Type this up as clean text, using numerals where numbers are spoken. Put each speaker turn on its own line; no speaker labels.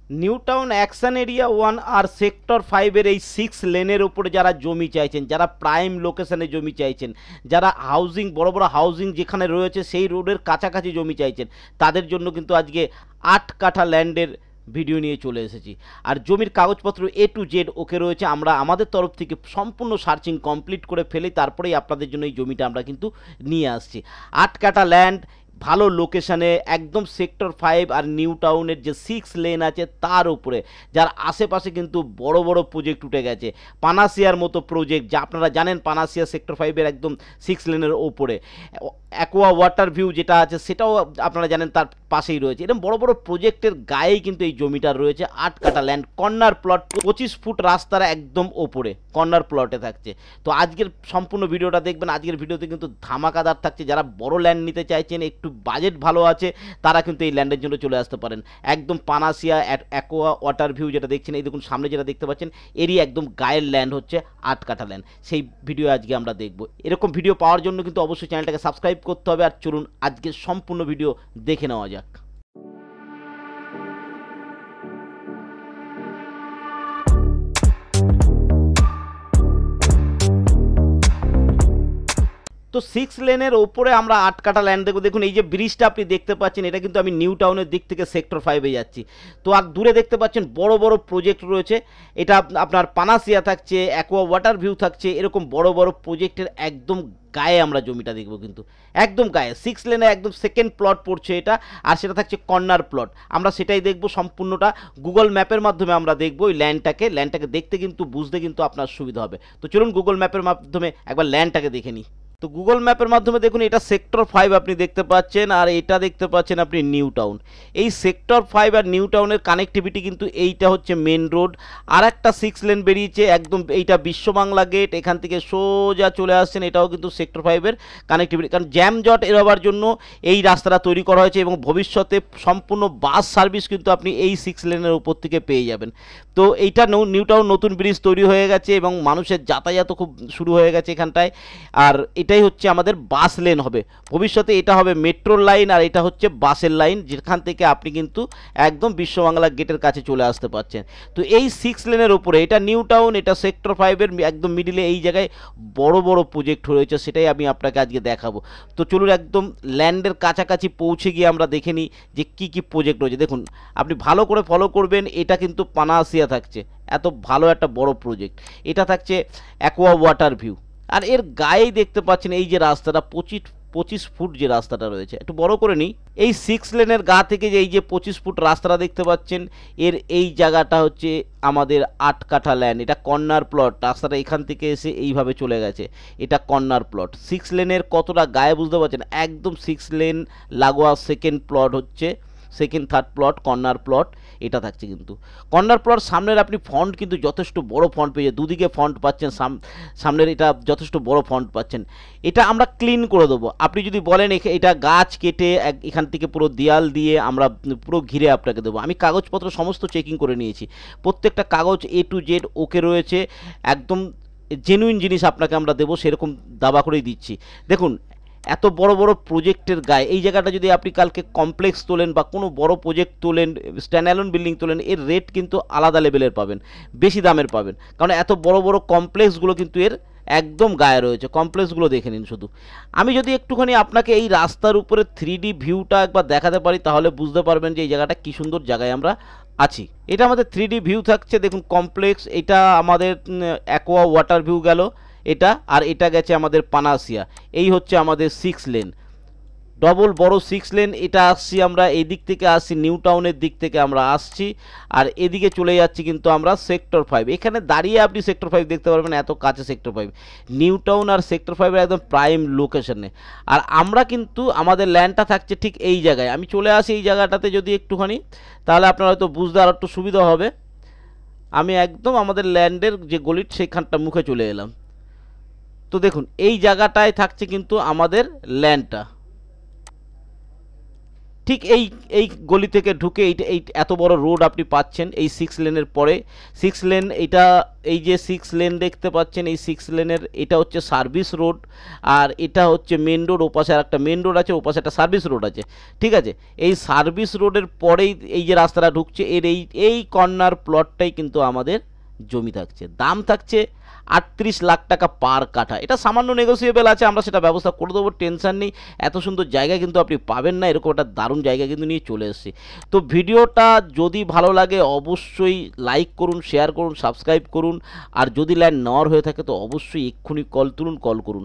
New town action area 1 আর sector 5 এর এই 6 লেনের উপরে যারা জমি চাইছেন, যারা প্রাইম লোকেশনে জমি চাইছেন, যারা হাউজিং বড় বড় হাউজিং যেখানে রয়েছে সেই রোডের কাছাকাছি জমি চাইছেন, তাদের জন্য কিন্তু আজকে 8 কাঠা ল্যান্ডের ভিডিও নিয়ে চলে এসেছি। আর জমির কাগজপত্র A to Z ওকে রয়েছে। আমরা আমাদের তরফ থেকে সম্পূর্ণ সার্চিং কমপ্লিট করে ফেলি, তারপরেই আপনাদের জন্য এই জমিটা আমরা কিন্তু নিয়ে আসছি। 8 কাঠা ল্যান্ড, ভালো লোকেশানে, একদম সেক্টর 5 আর নিউ টাউনের যে 6 লেন আছে তার উপরে, যার আশেপাশে কিন্তু বড় বড় প্রজেক্ট উঠে গেছে। পানাসিয়ার মতো প্রজেক্ট, যা আপনারা জানেন পানাসিয়া সেক্টর 5 এর একদম 6 লেনের ওপরে। অ্যাকোয়া ওয়াটার ভিউ যেটা আছে সেটাও আপনারা জানেন তার পাশেই রয়েছে। এরকম বড় বড় প্রজেক্টের গায়েই কিন্তু এই জমিটা রয়েছে। 8 কাঠা ল্যান্ড, কর্নার প্লট, 25 ফুট রাস্তার একদম ওপরে কর্নার প্লটে থাকছে। তো আজকের সম্পূর্ণ ভিডিওটা দেখবেন। আজকের ভিডিওতে কিন্তু ধামাকাদার থাকছে। যারা বড় ল্যান্ড নিতে চাইছেন, একটু বাজেট ভালো আছে, তারা কিন্তু এই ল্যান্ডের জন্য চলে আসতে পারেন। একদম পানাসিয়া অ্যাকোয়া ওয়াটার ভিউ যেটা দেখছেন, এই দেখুন সামনে যেটা দেখতে পাচ্ছেন, এরই একদম গায়ের ল্যান্ড হচ্ছে 8 কাঠা ল্যান্ড। সেই ভিডিও আজকে আমরা দেখব। এরকম ভিডিও পাওয়ার জন্য কিন্তু অবশ্যই চ্যানেলটাকে সাবস্ক্রাইব করতে হবে। আর চলুন আজকের সম্পূর্ণ ভিডিও দেখে নেওয়া যাক। তো 6 লেনের ওপরে আমরা 8 কাঠা ল্যান্ড দেখব। দেখুন এই যে ব্রিজটা আপনি দেখতে পাচ্ছেন, এটা কিন্তু আমি নিউ টাউনের দিক থেকে সেক্টর 5-এ যাচ্ছি। তো আর দূরে দেখতে পাচ্ছেন বড় বড় প্রজেক্ট রয়েছে। এটা আপনার পানাসিয়া থাকছে, অ্যাকোয়া ওয়াটার ভিউ থাকছে, এরকম বড় বড় প্রজেক্টের একদম গায়ে আমরা জমিটা দেখব। কিন্তু একদম গায়ে 6 লেনে একদম সেকেন্ড প্লট পড়ছে এটা, আর সেটা থাকছে কর্নার প্লট। আমরা সেটাই দেখব সম্পূর্ণটা। গুগল ম্যাপের মাধ্যমে আমরা দেখব ওই ল্যান্ডটাকে দেখতে কিন্তু বুঝতে কিন্তু আপনার সুবিধা হবে। তো চলুন গুগল ম্যাপের মাধ্যমে একবার ল্যান্ডটাকে দেখে নিই। তো গুগল ম্যাপের মাধ্যমে দেখুন এটা সেক্টর 5 আপনি দেখতে পাচ্ছেন, আর এটা দেখতে পাচ্ছেন আপনি নিউ টাউন। এই সেক্টর 5 আর নিউ টাউনের কানেক্টিভিটি কিন্তু এইটা হচ্ছে মেন রোড। আর একটা 6 লেন বেরিয়েছে একদম, এইটা বিশ্ববাংলা গেট। এখান থেকে সোজা চলে আসছেন, এটাও কিন্তু সেক্টর 5-এর কানেক্টিভিটি। কারণ জ্যামজট এড়াবার জন্য এই রাস্তাটা তৈরি করা হয়েছে, এবং ভবিষ্যতে সম্পূর্ণ বাস সার্ভিস কিন্তু আপনি এই 6 লেনের উপর থেকে পেয়ে যাবেন। তো এইটা নিউ টাউন নতুন ব্রিজ তৈরি হয়ে গেছে এবং মানুষের যাতায়াতও খুব শুরু হয়ে গেছে এখানটায়। আর এটাই হচ্ছে আমাদের বাস লেন হবে ভবিষ্যতে। এটা হবে মেট্রোর লাইন, আর এটা হচ্ছে বাসের লাইন, যেখান থেকে আপনি কিন্তু একদম বিশ্ববাংলা গেটের কাছে চলে আসতে পারছেন। তো এই 6 লেনের উপরে এটা নিউ টাউন, এটা সেক্টর 5-এর একদম মিডিলে এই জায়গায় বড় বড় প্রজেক্ট রয়েছে, সেটাই আমি আপনাকে আজকে দেখাবো। তো চলুন একদম ল্যান্ডের কাছাকাছি পৌঁছে গিয়ে আমরা দেখে নিই যে কী কী প্রজেক্ট রয়েছে। দেখুন আপনি ভালো করে ফলো করবেন। এটা কিন্তু পানাসিয়া থাকছে, এত ভালো একটা বড় প্রজেক্ট। এটা থাকছে অ্যাকোয়া ওয়াটার ভিউ, আর এর গায়েই দেখতে পাচ্ছেন এই যে রাস্তাটা 25 ফুট যে রাস্তাটা রয়েছে। একটু বড় করে নিই। এই 6 লেনের গা থেকে যে এই যে 25 ফুট রাস্তাটা দেখতে পাচ্ছেন, এর এই জায়গাটা হচ্ছে আমাদের 8 কাঠা ল্যান্ড। এটা কর্নার প্লট। রাস্তাটা এখান থেকে এসে এইভাবে চলে গেছে, এটা কর্নার প্লট। 6 লেনের কতটা গায়ে বুঝতে পারছেন, একদম 6 লেন লাগোয়া সেকেন্ড প্লট হচ্ছে, second third plot corner plot এটা থাকছে। কিন্তু কর্নার প্লট সামনের আপনি ফন্ট কিন্তু যথেষ্ট বড় ফন্ট পেয়ে, দুদিকে ফন্ট পাচ্ছেন, সামনের এটা যথেষ্ট বড় ফন্ট পাচ্ছেন। এটা আমরা ক্লিন করে দেবো। আপনি যদি বলেন এটা গাছ কেটে এখান থেকে পুরো দেয়াল দিয়ে আমরা পুরো ঘিরে আপনাকে দেবো, আমি কাগজপত্র সমস্ত চেকিং করে নিয়েছি। প্রত্যেকটা কাগজ A to Z ওকে রয়েছে, একদম জেনুইন জিনিস আপনাকে আমরা দেবো, সেরকম দাবা করেই দিচ্ছি। দেখুন এত বড় বড় প্রজেক্টের গায়ে এই জায়গাটা যদি আপনি কালকে কমপ্লেক্স তোলেন বা কোনো বড় প্রজেক্ট তোলেন, স্ট্যান্ডঅ্যালোন বিল্ডিং তোলেন, এর রেট কিন্তু আলাদা লেভেলের পাবেন, বেশি দামের পাবেন। কারণ এত বড় বড় কমপ্লেক্সগুলো কিন্তু এর একদম গায়ে রয়েছে। কমপ্লেক্সগুলো দেখে নিন শুধু। আমি যদি একটুখানি আপনাকে এই রাস্তার উপরে 3D ভিউটা একবার দেখাতে পারি, তাহলে বুঝতে পারবেন যে এই জায়গাটা কী সুন্দর জায়গায় আমরা আছি। এটা আমাদের 3D ভিউ থাকছে। দেখুন কমপ্লেক্স, এটা আমাদের অ্যাকোয়া ওয়াটার ভিউ গেল এটা, আর এটা গেছে আমাদের পানাসিয়া। এই হচ্ছে আমাদের 6 লেন, ডবল বড় 6 লেন। এটা আসছি আমরা এই দিক থেকে, আসছি নিউ টাউনের দিক থেকে আমরা আসছি, আর এদিকে চলে যাচ্ছি কিন্তু আমরা সেক্টর 5। এখানে দাঁড়িয়ে আপনি সেক্টর 5 দেখতে পারবেন, এত কাছে সেক্টর 5। নিউ টাউন আর সেক্টর 5-এর একদম প্রাইম লোকেশনে। আর আমরা কিন্তু আমাদের ল্যান্ডটা থাকছে ঠিক এই জায়গায়। আমি চলে আসি এই জায়গাটাতে যদি একটুখানি, তাহলে আপনার হয়তো বুঝতে আর একটু সুবিধা হবে। আমি একদম আমাদের ল্যান্ডের যে গলির সেইখানটা মুখে চলে এলাম। তো দেখুন এই জায়গাটায় থাকছে কিন্তু আমাদের ল্যান্ডটা। ঠিক এই এই গলি থেকে ঢুকে এই এত বড় রোড আপনি পাচ্ছেন এই 6 লেনের পরে। 6 লেন, এটা এই যে 6 লেন দেখতে পাচ্ছেন, এই 6 লেনের এটা হচ্ছে সার্ভিস রোড, আর এটা হচ্ছে মেন রোড। ওপাশে আর একটা মেন রোড আছে, ওপাশে একটা সার্ভিস রোড আছে, ঠিক আছে। এই সার্ভিস রোডের পরেই এই যে রাস্তাটা ঢুকছে, এর এই কর্নার প্লটটাই কিন্তু আমাদের জমি থাকছে। দাম থাকছে 38 লাখ টাকা পার কাঠা। এটা সামান্য নেগোসিয়েবল আছে, আমরা সেটা ব্যবস্থা করে দেবো, টেনশন নেই। এত সুন্দর জায়গা কিন্তু আপনি পাবেন না, এরকম একটা দারুণ জায়গা কিন্তু নিয়ে চলে এসেছি। তো ভিডিওটা যদি ভালো লাগে অবশ্যই লাইক করুন, শেয়ার করুন, সাবস্ক্রাইব করুন। আর যদি ল্যান্ড নেওয়ার হয়ে থাকে তো অবশ্যই এক্ষুনি কল তুলুন, কল করুন।